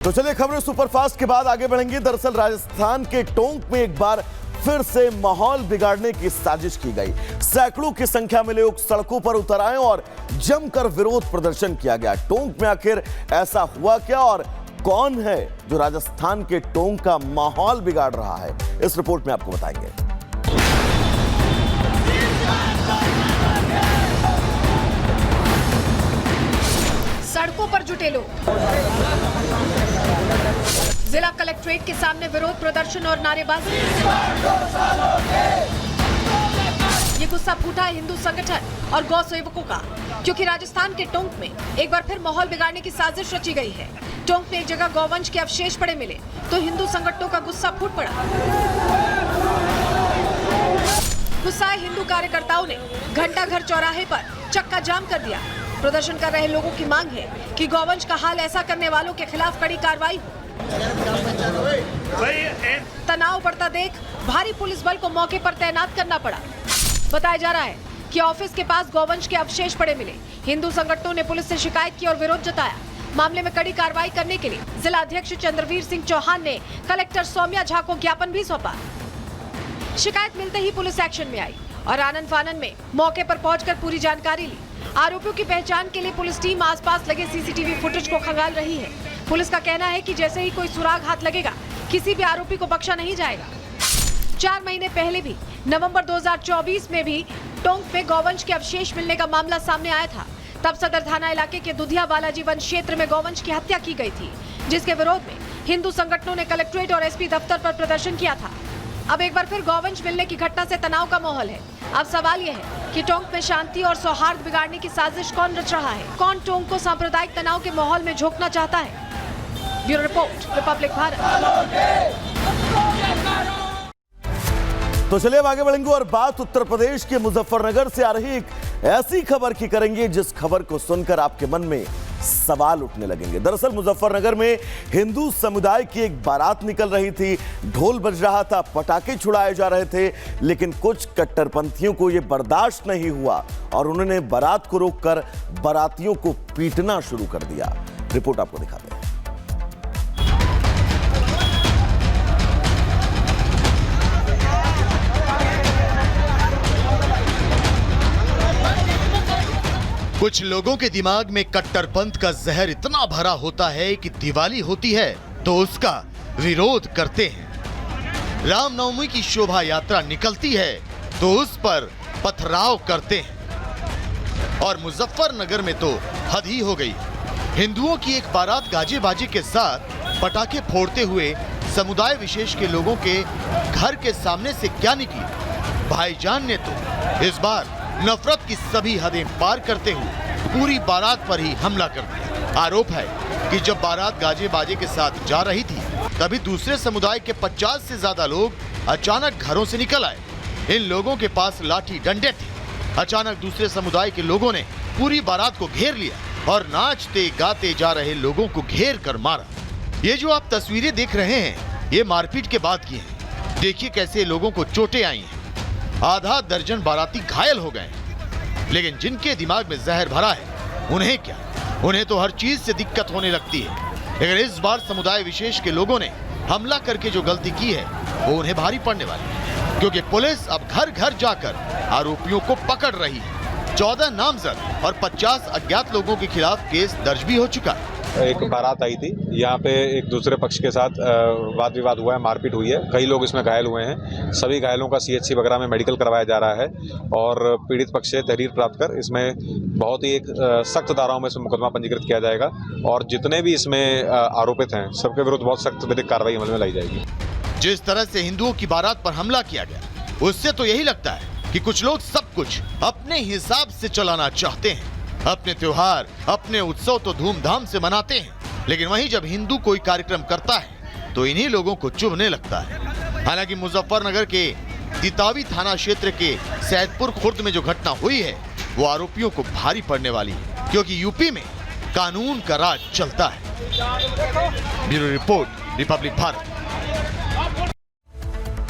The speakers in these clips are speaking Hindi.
तो चलिए खबरें सुपरफास्ट के बाद आगे बढ़ेंगे। दरअसल राजस्थान के टोंक में एक बार फिर से माहौल बिगाड़ने की साजिश की गई। सैकड़ों की संख्या में लोग सड़कों पर उतर आए और जमकर विरोध प्रदर्शन किया गया। टोंक में आखिर ऐसा हुआ क्या और कौन है जो राजस्थान के टोंक का माहौल बिगाड़ रहा है, इस रिपोर्ट में आपको बताएंगे। सड़कों पर जुटे लोग, जिला कलेक्ट्रेट के सामने विरोध प्रदर्शन और नारेबाजी। ये गुस्सा फूटा है हिंदू संगठन और गौ सेवकों का, क्योंकि राजस्थान के टोंक में एक बार फिर माहौल बिगाड़ने की साजिश रची गई है। टोंक में एक जगह गौवंश के अवशेष पड़े मिले तो हिंदू संगठनों का गुस्सा फूट पड़ा। गुस्साए हिंदू कार्यकर्ताओं ने घंटाघर चौराहे पर चक्का जाम कर दिया। प्रदर्शन कर रहे लोगों की मांग है कि गौवंश का हाल ऐसा करने वालों के खिलाफ कड़ी कार्रवाई हो। तनाव बढ़ता देख भारी पुलिस बल को मौके पर तैनात करना पड़ा। बताया जा रहा है कि ऑफिस के पास गौवंश के अवशेष पड़े मिले। हिंदू संगठनों ने पुलिस से शिकायत की और विरोध जताया। मामले में कड़ी कार्रवाई करने के लिए जिला अध्यक्ष चंद्रवीर सिंह चौहान ने कलेक्टर सौम्या झा को ज्ञापन भी सौंपा। शिकायत मिलते ही पुलिस एक्शन में आई और आनन फानन में मौके पर पहुंचकर पूरी जानकारी ली। आरोपियों की पहचान के लिए पुलिस टीम आसपास लगे सीसीटीवी फुटेज को खंगाल रही है। पुलिस का कहना है कि जैसे ही कोई सुराग हाथ लगेगा, किसी भी आरोपी को बख्शा नहीं जाएगा। 4 महीने पहले भी नवंबर 2024 में भी टोंक में गौवंश के अवशेष मिलने का मामला सामने आया था। तब सदर थाना इलाके के दुधिया बालाजी वन क्षेत्र में गौवंश की हत्या की गई थी, जिसके विरोध में हिंदू संगठनों ने कलेक्ट्रेट और एसपी दफ्तर पर प्रदर्शन किया था। अब एक बार फिर गौवंश मिलने की घटना से तनाव का माहौल है। अब सवाल यह है कि टोंक में शांति और सौहार्द बिगाड़ने की साजिश कौन रच रहा है? कौन टोंक को सांप्रदायिक तनाव के माहौल में झोंकना चाहता है? Bureau report, Republic Bharat. तो चलिए अब आगे बढ़ेंगे और बात उत्तर प्रदेश के मुजफ्फरनगर से आ रही एक ऐसी खबर की करेंगे जिस खबर को सुनकर आपके मन में सवाल उठने लगेंगे। दरअसल मुजफ्फरनगर में हिंदू समुदाय की एक बारात निकल रही थी। ढोल बज रहा था, पटाखे छुड़ाए जा रहे थे, लेकिन कुछ कट्टरपंथियों को यह बर्दाश्त नहीं हुआ और उन्होंने बारात को रोककर बारातियों को पीटना शुरू कर दिया। रिपोर्ट आपको दिखाते हैं। कुछ लोगों के दिमाग में कट्टरपंथ का जहर इतना भरा होता है कि दिवाली होती है तो उसका विरोध करते हैं। रामनवमी की शोभा यात्रा निकलती है तो उस पर पथराव करते हैं। और मुजफ्फरनगर में तो हद ही हो गई। हिंदुओं की एक बारात गाजे बाजे के साथ पटाखे फोड़ते हुए समुदाय विशेष के लोगों के घर के सामने से क्या निकली। भाईजान ने तो इस बार नफरत की सभी हदें पार करते हुए पूरी बारात पर ही हमला कर दिया। आरोप है कि जब बारात गाजे बाजे के साथ जा रही थी तभी दूसरे समुदाय के 50 से ज्यादा लोग अचानक घरों से निकल आए। इन लोगों के पास लाठी डंडे थे। अचानक दूसरे समुदाय के लोगों ने पूरी बारात को घेर लिया और नाचते गाते जा रहे लोगों को घेर कर मारा। ये जो आप तस्वीरें देख रहे हैं, ये मारपीट के बाद की हैं। देखिए कैसे लोगों को चोटें आई हैं। आधा दर्जन बाराती घायल हो गए, लेकिन जिनके दिमाग में जहर भरा है उन्हें क्या, उन्हें तो हर चीज से दिक्कत होने लगती है। लेकिन इस बार समुदाय विशेष के लोगों ने हमला करके जो गलती की है वो उन्हें भारी पड़ने वाली है, क्योंकि पुलिस अब घर घर जाकर आरोपियों को पकड़ रही है। 14 नामजद और 50 अज्ञात लोगों के खिलाफ केस दर्ज भी हो चुका है। एक बारात आई थी, यहाँ पे एक दूसरे पक्ष के साथ वाद विवाद हुआ है, मारपीट हुई है। कई लोग इसमें घायल हुए हैं। सभी घायलों का CHC वगैरह में मेडिकल करवाया जा रहा है और पीड़ित पक्ष से तहरीर प्राप्त कर इसमें बहुत ही एक सख्त धाराओं में इसमें मुकदमा पंजीकृत किया जाएगा और जितने भी इसमें आरोपित हैं सबके विरुद्ध बहुत सख्त विधिक कार्रवाई अमल में लाई जाएगी। जिस तरह से हिंदुओं की बारात पर हमला किया गया, उससे तो यही लगता है कि कुछ लोग सब कुछ अपने हिसाब से चलाना चाहते हैं। अपने त्योहार, अपने उत्सव तो धूमधाम से मनाते हैं, लेकिन वहीं जब हिंदू कोई कार्यक्रम करता है तो इन्हीं लोगों को चुभने लगता है। हालांकि मुजफ्फरनगर के तितावी थाना क्षेत्र के सैदपुर खुर्द में जो घटना हुई है वो आरोपियों को भारी पड़ने वाली है, क्योंकि यूपी में कानून का राज चलता है। Bureau report, Republic Bharat.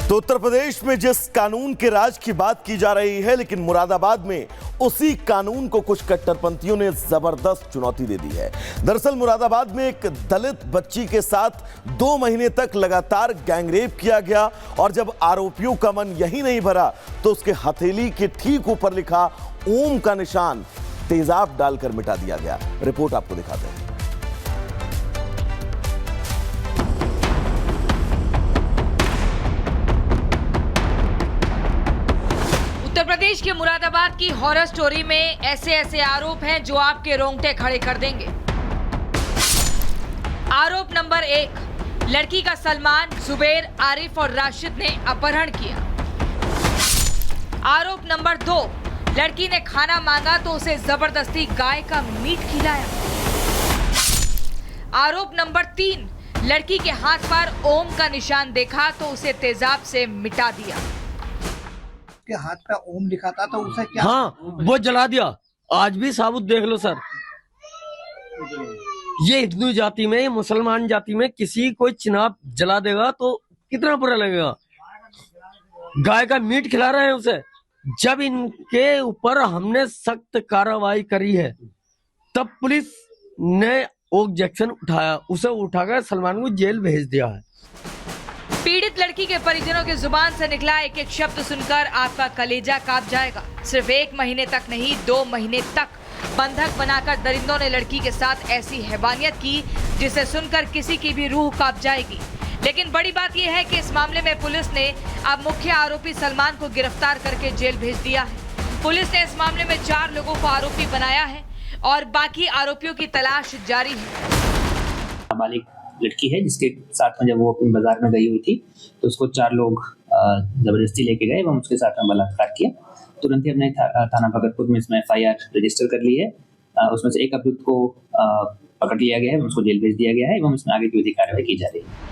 तो उत्तर प्रदेश में जिस कानून के राज की बात की जा रही है, लेकिन मुरादाबाद में उसी कानून को कुछ कट्टरपंथियों ने जबरदस्त चुनौती दे दी है। दरअसल मुरादाबाद में एक दलित बच्ची के साथ 2 महीने तक लगातार गैंगरेप किया गया और जब आरोपियों का मन यही नहीं भरा तो उसके हथेली के ठीक ऊपर लिखा ओम का निशान तेजाब डालकर मिटा दिया गया। रिपोर्ट आपको दिखाते हैं। उत्तर प्रदेश के मुरादाबाद की हॉरर स्टोरी में ऐसे आरोप हैं जो आपके रोंगटे खड़े कर देंगे। आरोप नंबर 1, लड़की का सलमान, जुबैर, आरिफ और राशिद ने अपहरण किया। आरोप नंबर 2, लड़की ने खाना मांगा तो उसे जबरदस्ती गाय का मीट खिलाया। आरोप नंबर 3, लड़की के हाथ पर ओम का निशान देखा तो उसे तेजाब से मिटा दिया। के हाथ पे ओम लिखा था तो उसे क्या? हाँ, वो जला दिया। आज भी साबुत देख लो सर। ये हिंदू जाति में, मुसलमान जाति में किसी कोई चिनाब जला देगा तो कितना बुरा लगेगा। गाय का मीट खिला रहे हैं उसे। जब इनके ऊपर हमने सख्त कार्रवाई करी है तब पुलिस ने ऑब्जेक्शन उठाया, उसे उठाकर सलमान को जेल भेज दिया है। पीड़ित लड़की के परिजनों की जुबान से निकला एक एक शब्द सुनकर आपका कलेजा कांप जाएगा। सिर्फ 1 महीने तक नहीं, 2 महीने तक बंधक बनाकर दरिंदों ने लड़की के साथ ऐसी हैवानियत की जिसे सुनकर किसी की भी रूह कांप जाएगी। लेकिन बड़ी बात यह है कि इस मामले में पुलिस ने अब मुख्य आरोपी सलमान को गिरफ्तार करके जेल भेज दिया है। पुलिस ने इस मामले में 4 लोगों को आरोपी बनाया है और बाकी आरोपियों की तलाश जारी है। नाबालिग लड़की है जिसके साथ में जब वो अपने बाजार में गई हुई थी तो उसको 4 लोग जबरदस्ती लेके गए एवं उसके साथ में बलात्कार किया। तुरंत ही हमने थाना भगतपुर में इसमें FIR रजिस्टर कर ली है। उसमें से एक अभियुक्त को पकड़ लिया गया है, उसको जेल भेज दिया गया है एवं इसमें आगे की विधिक कार्रवाई की जा रही है।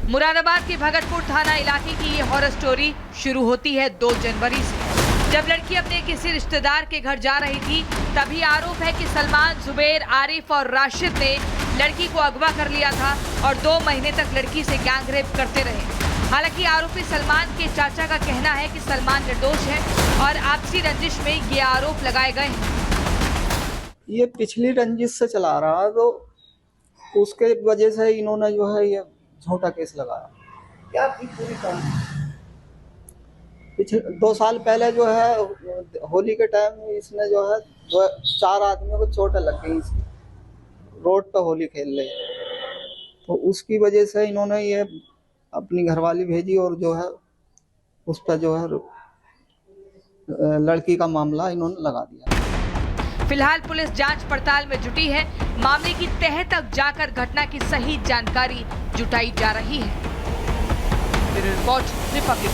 मुरादाबाद के भगतपुर थाना इलाके की ये हॉरर स्टोरी शुरू होती है 2 जनवरी से। जब लड़की अपने किसी रिश्तेदार के घर जा रही थी तभी आरोप है कि सलमान, जुबैर, आरिफ और राशिद ने लड़की को अगवा कर लिया था और 2 महीने तक लड़की से गैंगरेप करते रहे। हालांकि आरोपी सलमान के चाचा का कहना है कि सलमान निर्दोष है और आपसी रंजिश में ये आरोप लगाए गए हैं। ये पिछली रंजिश से चला रहा तो उसके वजह से इन्होंने जो है ये झूठा केस लगाया। क्या पूरी पिछले 2 साल पहले जो है होली के टाइम इसने जो है 4 आदमियों को चोटें लग गई रोड पे होली खेल रहे, तो उसकी वजह से इन्होंने ये अपनी घरवाली भेजी और जो है उस पर जो है लड़की का मामला इन्होंने लगा दिया। फिलहाल पुलिस जांच पड़ताल में जुटी है। मामले की तह तक जाकर घटना की सही जानकारी जुटाई जा रही है। Report Republic.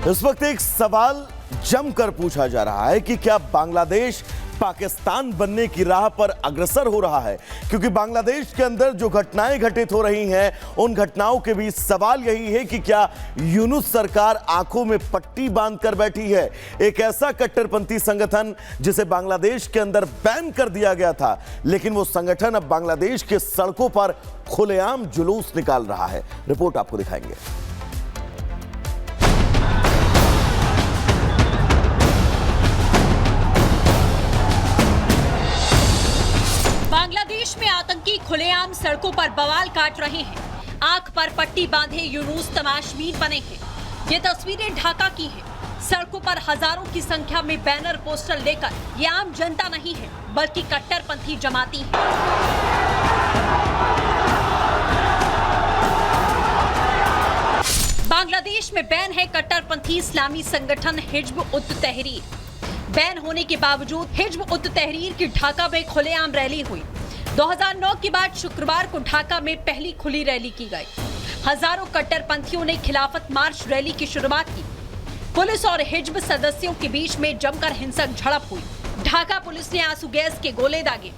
इस वक्त एक सवाल जमकर पूछा जा रहा है कि क्या बांग्लादेश पाकिस्तान बनने की राह पर अग्रसर हो रहा है, क्योंकि बांग्लादेश के अंदर जो घटनाएं घटित हो रही हैं उन घटनाओं के बीच सवाल यही है कि क्या यूनुस सरकार आंखों में पट्टी बांधकर बैठी है। एक ऐसा कट्टरपंथी संगठन जिसे बांग्लादेश के अंदर बैन कर दिया गया था, लेकिन वो संगठन अब बांग्लादेश के सड़कों पर खुलेआम जुलूस निकाल रहा है। रिपोर्ट आपको दिखाएंगे। बांग्लादेश में आतंकी खुलेआम सड़कों पर बवाल काट रहे हैं। आंख पर पट्टी बांधे यूनुस तमाशबीन बने हैं। ये तस्वीरें ढाका की हैं। सड़कों पर हजारों की संख्या में बैनर पोस्टर लेकर ये आम जनता नहीं है बल्कि कट्टरपंथी जमाती है। बांग्लादेश में बैन है कट्टरपंथी इस्लामी संगठन हिज्ब उत तहरीर। बैन होने के बावजूद हिज्ब उत तहरीर की ढाका में खुलेआम रैली हुई। 2009 के बाद शुक्रवार को ढाका में पहली खुली रैली की गई। हजारों कट्टरपंथियों ने खिलाफत मार्च रैली की शुरुआत की। पुलिस और हिज्ब सदस्यों के बीच में जमकर हिंसक झड़प हुई। ढाका पुलिस ने आंसू गैस के गोले दागे।